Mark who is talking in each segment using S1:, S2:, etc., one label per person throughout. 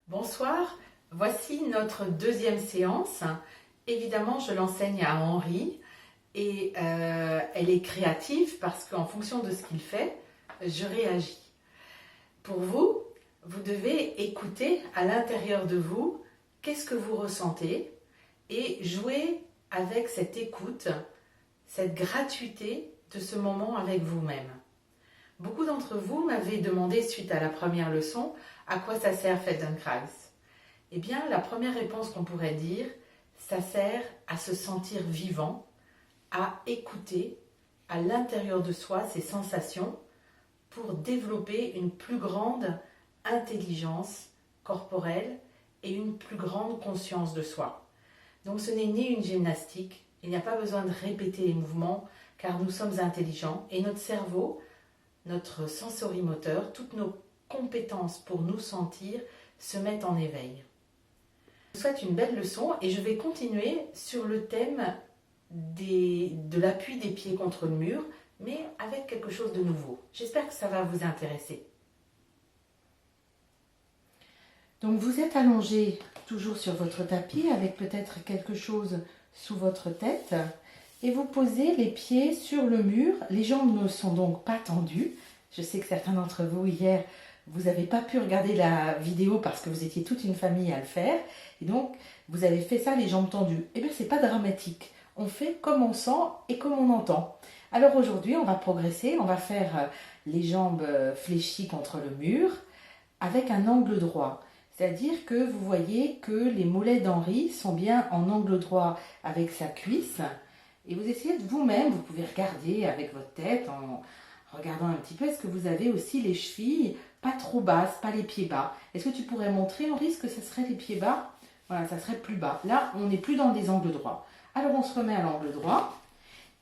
S1: Bonsoir, voici notre deuxième séance. Évidemment, je l'enseigne à Henri et elle est créative parce qu'en fonction de ce qu'il fait, je réagis. Pour vous, vous devez écouter à l'intérieur de vous qu'est-ce que vous ressentez et jouer avec cette écoute, cette gratuité de ce moment avec vous-même. Beaucoup d'entre vous m'avaient demandé, suite à la première leçon, à quoi ça sert Feldenkrais. Eh bien, la première réponse qu'on pourrait dire, ça sert à se sentir vivant, à écouter à l'intérieur de soi ces sensations pour développer une plus grande intelligence corporelle et une plus grande conscience de soi. Donc ce n'est ni une gymnastique, il n'y a pas besoin de répéter les mouvements car nous sommes intelligents et notre cerveau, notre sensorimoteur, toutes nos compétences pour nous sentir se mettent en éveil. Je vous souhaite une belle leçon et je vais continuer sur le thème de l'appui des pieds contre le mur, mais avec quelque chose de nouveau. J'espère que ça va vous intéresser.
S2: Donc vous êtes allongé toujours sur votre tapis avec peut-être quelque chose sous votre tête et vous posez les pieds sur le mur. Les jambes ne sont donc pas tendues. Je sais que certains d'entre vous hier, vous n'avez pas pu regarder la vidéo parce que vous étiez toute une famille à le faire. Et donc, vous avez fait ça les jambes tendues. Eh bien, ce n'est pas dramatique. On fait comme on sent et comme on entend. Alors aujourd'hui, on va progresser. On va faire les jambes fléchies contre le mur avec un angle droit. C'est-à-dire que vous voyez que les mollets d'Henri sont bien en angle droit avec sa cuisse. Et vous essayez de vous-même, vous pouvez regarder avec votre tête en regardant un petit peu, est-ce que vous avez aussi les chevilles pas trop basses, pas les pieds bas. Est-ce que tu pourrais montrer, Henri, ce que ce serait les pieds bas? Voilà, ça serait plus bas. Là, on n'est plus dans des angles droits. Alors, on se remet à l'angle droit.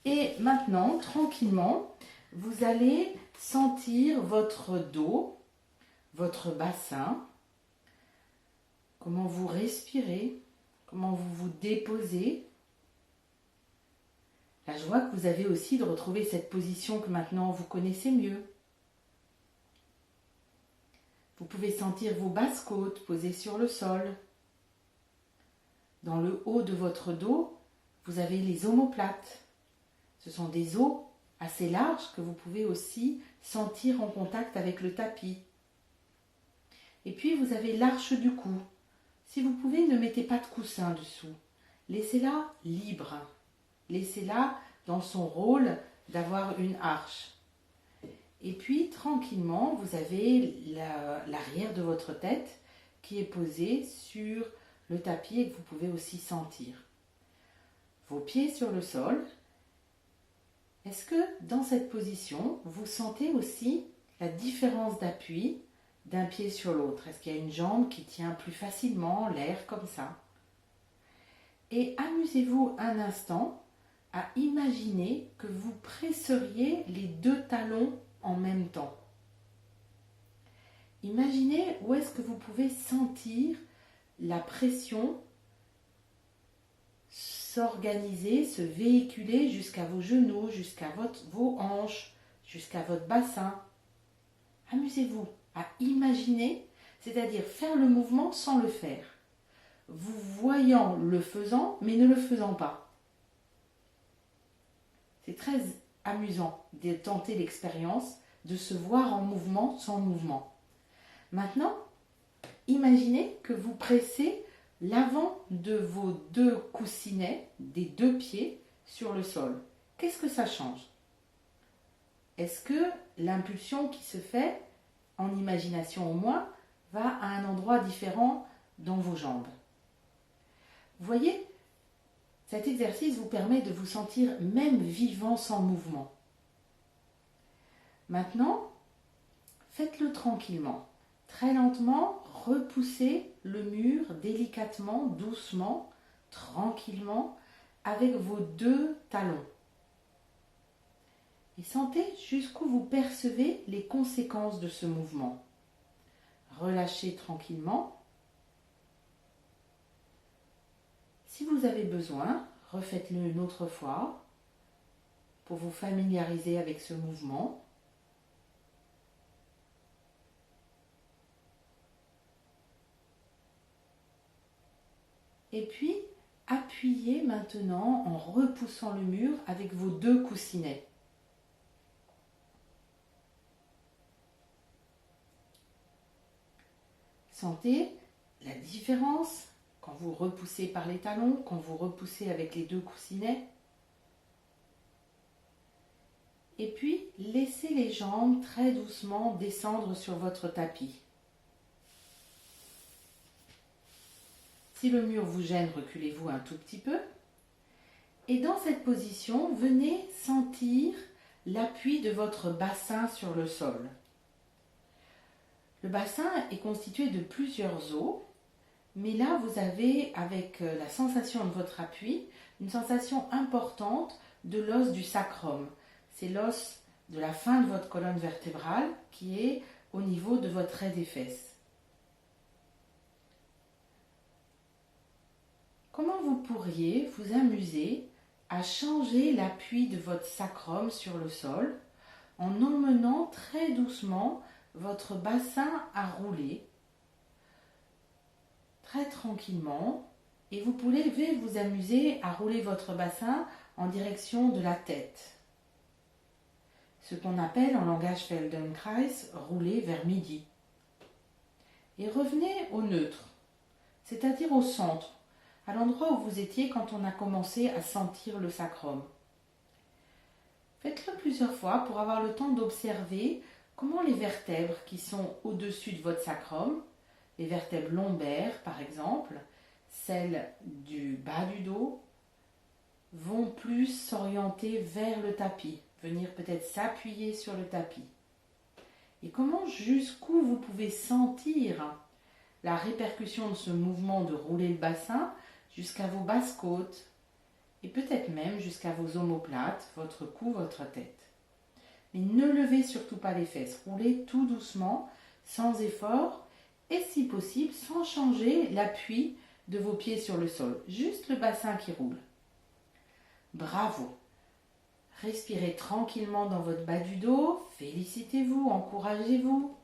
S2: Et maintenant, tranquillement, vous allez sentir votre dos, votre bassin, comment vous respirez, comment vous vous déposez. La joie que vous avez aussi de retrouver cette position que maintenant vous connaissez mieux. Vous pouvez sentir vos basses côtes posées sur le sol. Dans le haut de votre dos, vous avez les omoplates. Ce sont des os assez larges que vous pouvez aussi sentir en contact avec le tapis. Et puis vous avez l'arche du cou. Si vous pouvez, ne mettez pas de coussin dessous. Laissez-la libre. Laissez-la dans son rôle d'avoir une arche. Et puis, tranquillement, vous avez l'arrière de votre tête qui est posée sur le tapis et que vous pouvez aussi sentir. Vos pieds sur le sol. Est-ce que dans cette position, vous sentez aussi la différence d'appui d'un pied sur l'autre? Est-ce qu'il y a une jambe qui tient plus facilement l'air comme ça? Et amusez-vous un instant à imaginer que vous presseriez les deux talons en même temps. Imaginez où est-ce que vous pouvez sentir la pression s'organiser, se véhiculer jusqu'à vos genoux, jusqu'à vos hanches, jusqu'à votre bassin. Amusez-vous à imaginer, c'est-à-dire faire le mouvement sans le faire. Vous voyant le faisant, mais ne le faisant pas. C'est très amusant de tenter l'expérience de se voir en mouvement sans mouvement. Maintenant, imaginez que vous pressez l'avant de vos deux coussinets, des deux pieds, sur le sol. Qu'est-ce que ça change? Est-ce que l'impulsion qui se fait, en imagination au moins, va à un endroit différent dans vos jambes? Vous voyez, cet exercice vous permet de vous sentir même vivant sans mouvement. Maintenant, faites-le tranquillement. Très lentement, repoussez le mur délicatement, doucement, tranquillement, avec vos deux talons. Et sentez jusqu'où vous percevez les conséquences de ce mouvement. Relâchez tranquillement. Si vous avez besoin, refaites-le une autre fois pour vous familiariser avec ce mouvement. Et puis, appuyez maintenant en repoussant le mur avec vos 2 coussinets. Sentez la différence quand vous repoussez par les talons, quand vous repoussez avec les 2 coussinets. Et puis, laissez les jambes très doucement descendre sur votre tapis. Si le mur vous gêne, reculez-vous un tout petit peu. Et dans cette position, venez sentir l'appui de votre bassin sur le sol. Le bassin est constitué de plusieurs os, mais là vous avez, avec la sensation de votre appui, une sensation importante de l'os du sacrum. C'est l'os de la fin de votre colonne vertébrale qui est au niveau de votre raie des fesses. Comment vous pourriez vous amuser à changer l'appui de votre sacrum sur le sol en emmenant très doucement votre bassin à rouler, très tranquillement, et vous pouvez vous amuser à rouler votre bassin en direction de la tête. Ce qu'on appelle en langage Feldenkrais rouler vers midi. Et revenez au neutre, c'est-à-dire au centre, à l'endroit où vous étiez quand on a commencé à sentir le sacrum. Faites-le plusieurs fois pour avoir le temps d'observer comment les vertèbres qui sont au-dessus de votre sacrum, les vertèbres lombaires par exemple, celles du bas du dos, vont plus s'orienter vers le tapis, venir peut-être s'appuyer sur le tapis. Et comment, jusqu'où vous pouvez sentir la répercussion de ce mouvement de rouler le bassin jusqu'à vos basses côtes et peut-être même jusqu'à vos omoplates, votre cou, votre tête. Mais ne levez surtout pas les fesses, roulez tout doucement, sans effort et si possible sans changer l'appui de vos pieds sur le sol, juste le bassin qui roule. Bravo! Respirez tranquillement dans votre bas du dos, félicitez-vous, encouragez-vous.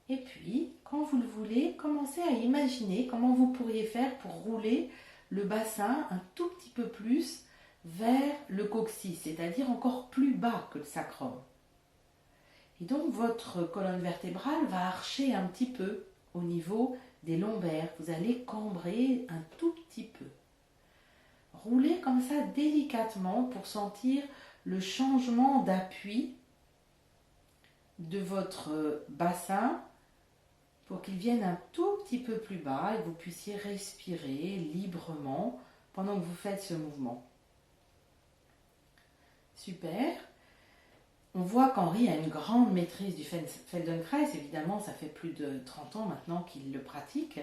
S2: Et puis, quand vous le voulez, commencez à imaginer comment vous pourriez faire pour rouler le bassin un tout petit peu plus vers le coccyx, c'est-à-dire encore plus bas que le sacrum. Et donc, votre colonne vertébrale va archer un petit peu au niveau des lombaires. Vous allez cambrer un tout petit peu. Roulez comme ça délicatement pour sentir le changement d'appui de votre bassin pour qu'il vienne un tout petit peu plus bas et que vous puissiez respirer librement pendant que vous faites ce mouvement. Super. On voit qu'Henri a une grande maîtrise du Feldenkrais. Évidemment, ça fait plus de 30 ans maintenant qu'il le pratique.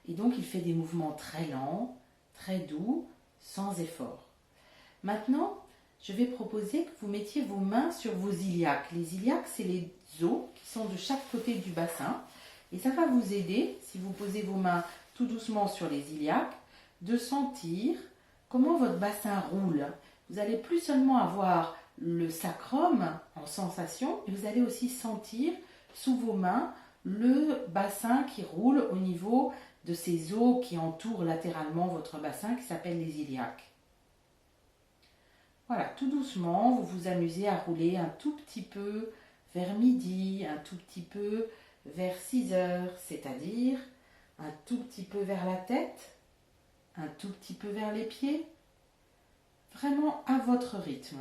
S2: Et donc, il fait des mouvements très lents, très doux, sans effort. Maintenant, je vais proposer que vous mettiez vos mains sur vos iliaques. Les iliaques, c'est les os qui sont de chaque côté du bassin. Et ça va vous aider, si vous posez vos mains tout doucement sur les iliaques, de sentir comment votre bassin roule. Vous allez plus seulement avoir le sacrum en sensation, mais vous allez aussi sentir sous vos mains le bassin qui roule au niveau de ces os qui entourent latéralement votre bassin qui s'appellent les iliaques. Voilà, tout doucement, vous vous amusez à rouler un tout petit peu vers midi, un tout petit peu vers 6 heures, c'est-à-dire un tout petit peu vers la tête, un tout petit peu vers les pieds, vraiment à votre rythme.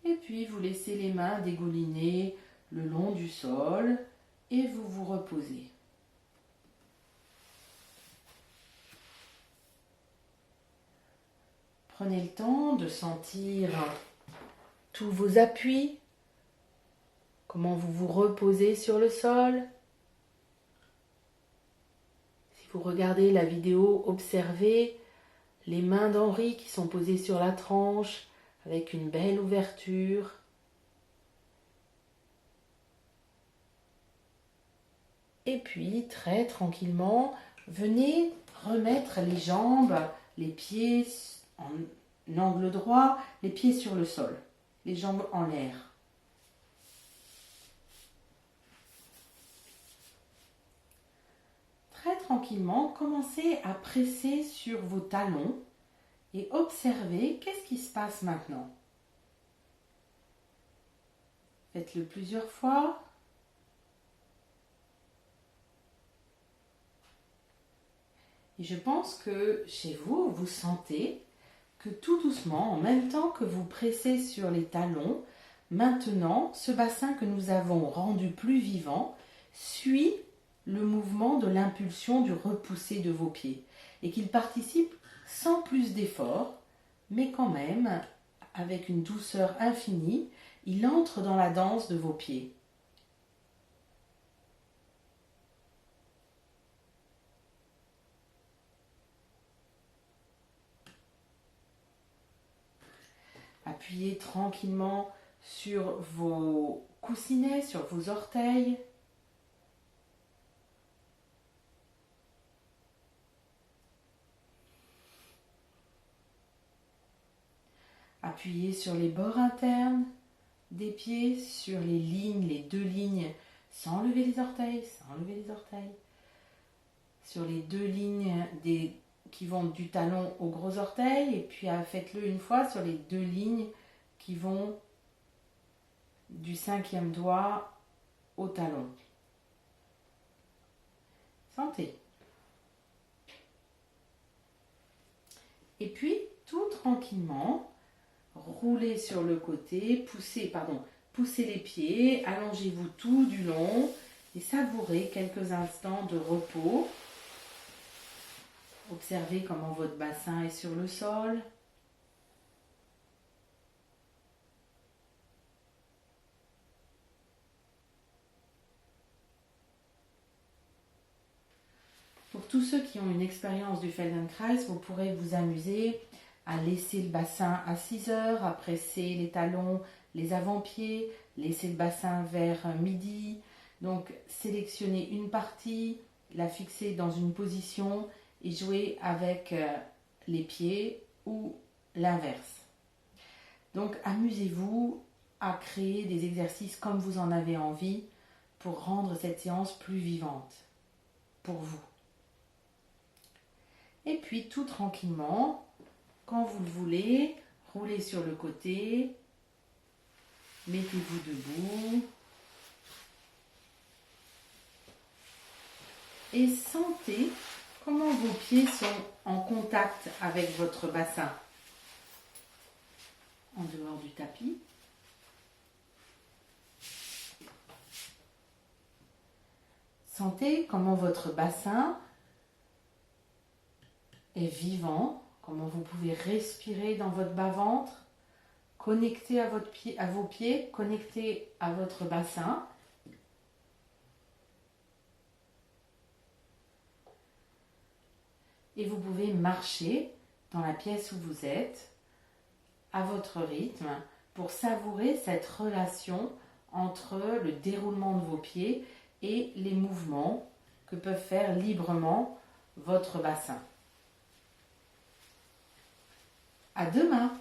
S2: Et puis vous laissez les mains dégouliner le long du sol et vous vous reposez. Prenez le temps de sentir tous vos appuis, comment vous vous reposez sur le sol. Si vous regardez la vidéo, observez les mains d'Henri qui sont posées sur la tranche avec une belle ouverture. Et puis, très tranquillement, venez remettre les jambes, les pieds en angle droit, les pieds sur le sol, les jambes en l'air. Très tranquillement, commencez à presser sur vos talons et observez qu'est-ce qui se passe maintenant. Faites-le plusieurs fois. Et je pense que chez vous, vous sentez que tout doucement, en même temps que vous pressez sur les talons, maintenant, ce bassin que nous avons rendu plus vivant suit le mouvement de l'impulsion du repousser de vos pieds et qu'il participe sans plus d'effort, mais quand même avec une douceur infinie, il entre dans la danse de vos pieds. Appuyez tranquillement sur vos coussinets, sur vos orteils. Appuyez sur les bords internes des pieds, sur les lignes, les deux lignes, sans lever les orteils, sur les deux lignes qui vont du talon au gros orteil, et puis faites-le une fois sur les deux lignes qui vont du 5e doigt au talon. Sentez. Et puis, tout tranquillement, roulez sur le côté, poussez les pieds, allongez-vous tout du long et savourez quelques instants de repos. Observez comment votre bassin est sur le sol. Pour tous ceux qui ont une expérience du Feldenkrais, vous pourrez vous amuser à laisser le bassin à 6 heures, à presser les talons, les avant-pieds, laisser le bassin vers midi. Donc sélectionnez une partie, la fixer dans une position et jouer avec les pieds ou l'inverse. Donc amusez-vous à créer des exercices comme vous en avez envie pour rendre cette séance plus vivante pour vous. Et puis tout tranquillement, quand vous le voulez, roulez sur le côté, mettez-vous debout et sentez comment vos pieds sont en contact avec votre bassin en dehors du tapis. Sentez comment votre bassin est vivant, comment vous pouvez respirer dans votre bas-ventre, connecté à vos pieds, connecté à votre bassin. Et vous pouvez marcher dans la pièce où vous êtes, à votre rythme, pour savourer cette relation entre le déroulement de vos pieds et les mouvements que peuvent faire librement votre bassin. À demain!